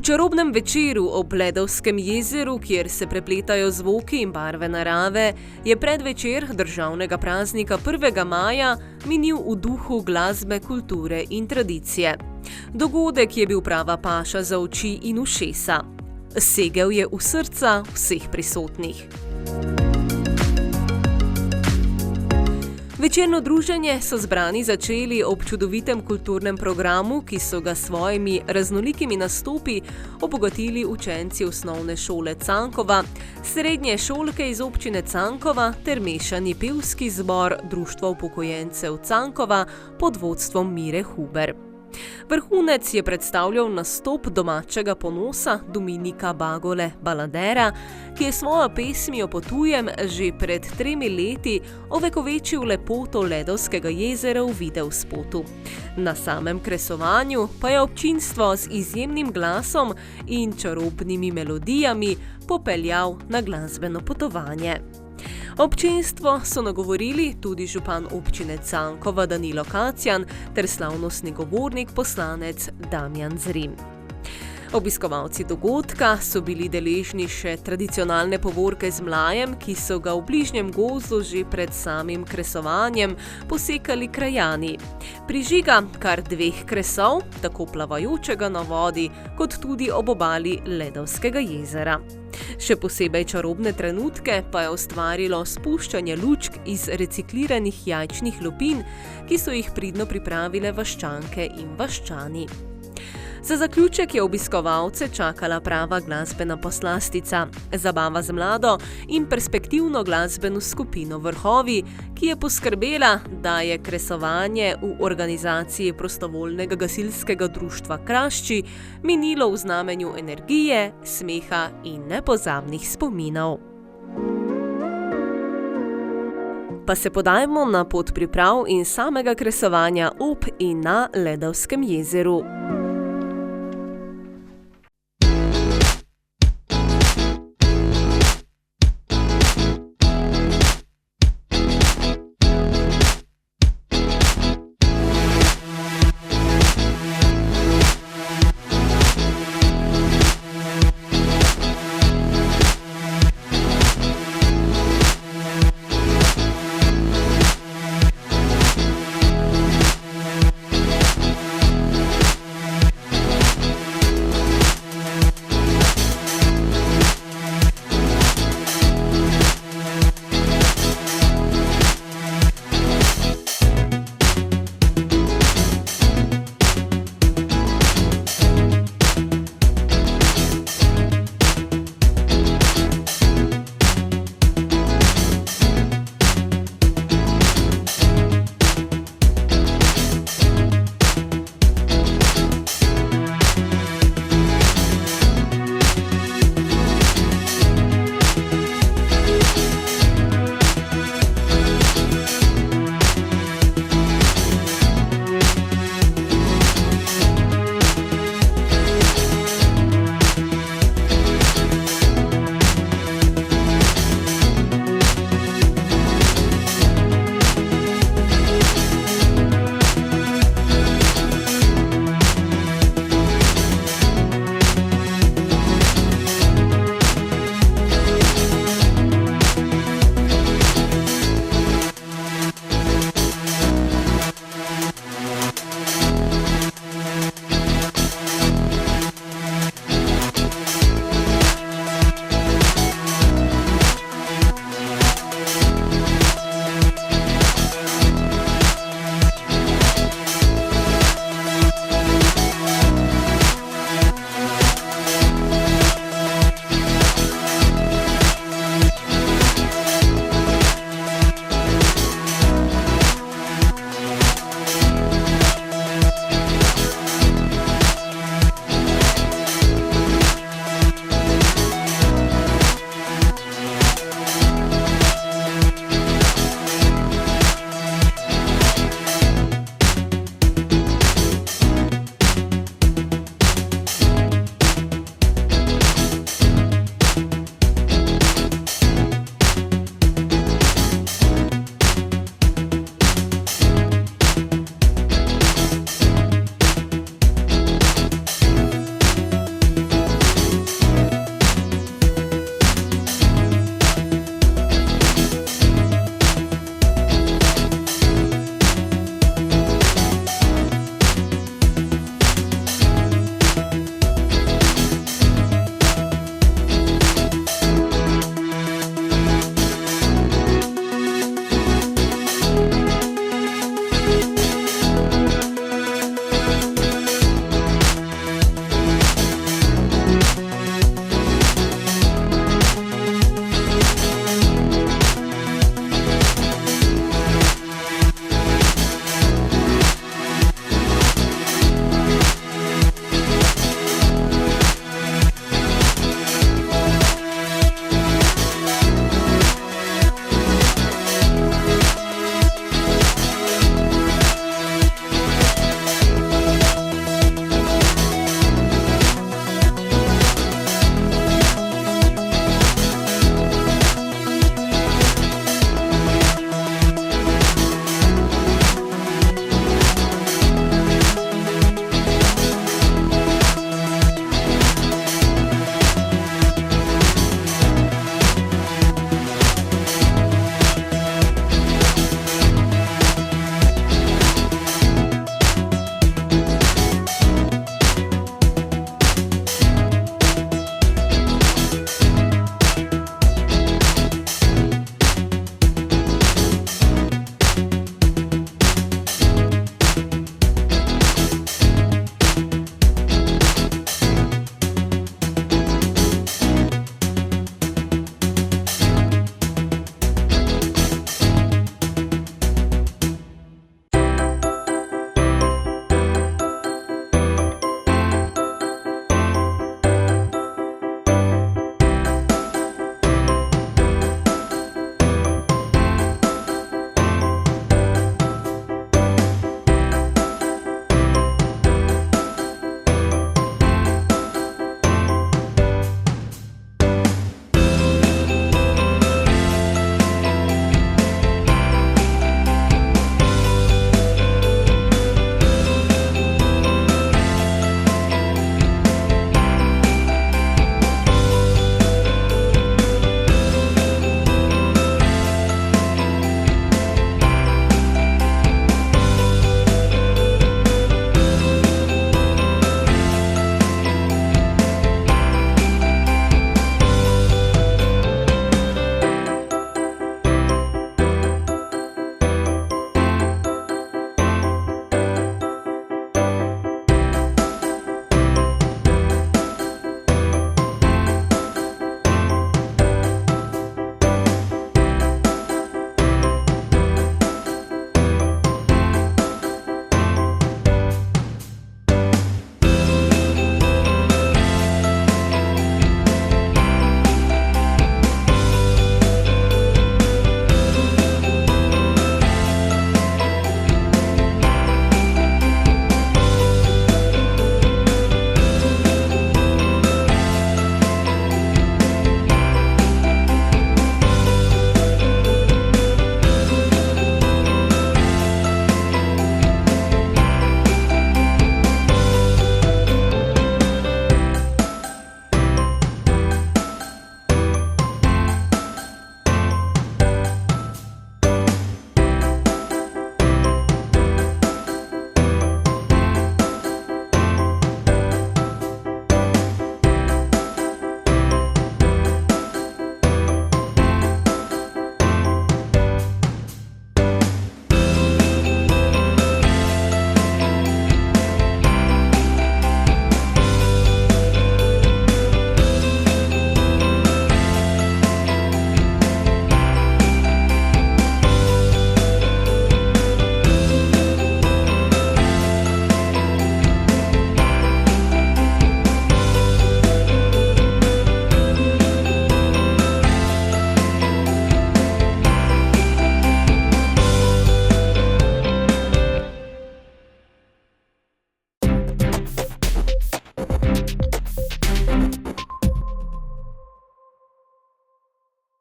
V čarobnem večeru ob Ledovskem jezeru, kjer se prepletajo zvoki in barve narave, je predvečer državnega praznika 1. maja minil v duhu glasbe, kulture in tradicije. Dogodek je bil prava paša za oči in ušesa. Segel je v srca vseh prisotnih. Večerno druženje so zbrani začeli ob čudovitem kulturnem programu, ki so ga s svojimi raznolikimi nastopi obogatili učenci osnovne šole Cankova, srednje šolke iz občine Cankova ter mešani pevski zbor Društva upokojencev Cankova pod vodstvom Mire Huber. Vrhunec je predstavljal nastop domačega ponosa Dominika Bagole Baladera, ki je svojo pesmijo Potujem že pred 3 leti ovekovečil lepoto Ledovskega jezera v videospotu. Na samem kresovanju pa je občinstvo z izjemnim glasom in čarobnimi melodijami popeljal na glasbeno potovanje. Občinstvo so nagovorili tudi župan občine Cankova Danilo Kacjan ter slavnostni govornik poslanec Damjan Zrim. Obiskovalci dogodka so bili deležni še tradicionalne povorke z mlajem, ki so ga v bližnjem gozdu že pred samim kresovanjem posekali krajani. Prižiga kar 2 kresov, tako plavajočega na vodi, kot tudi ob obali Ledovskega jezera. Še posebej čarobne trenutke pa je ustvarilo spuščanje lučk iz recikliranih jajčnih lupin, ki so jih pridno pripravile vaščanke in vaščani. Za zaključek je obiskovalce čakala prava glasbena poslastica, zabava z mlado in perspektivno glasbeno skupino Vrhovi, ki je poskrbela, da je kresovanje v organizaciji prostovoljnega gasilskega društva Krašči minilo v znamenju energije, smeha in nepozabnih spominov. Pa se podajmo na pot priprav in samega kresovanja ob in na Ledovskem jezeru.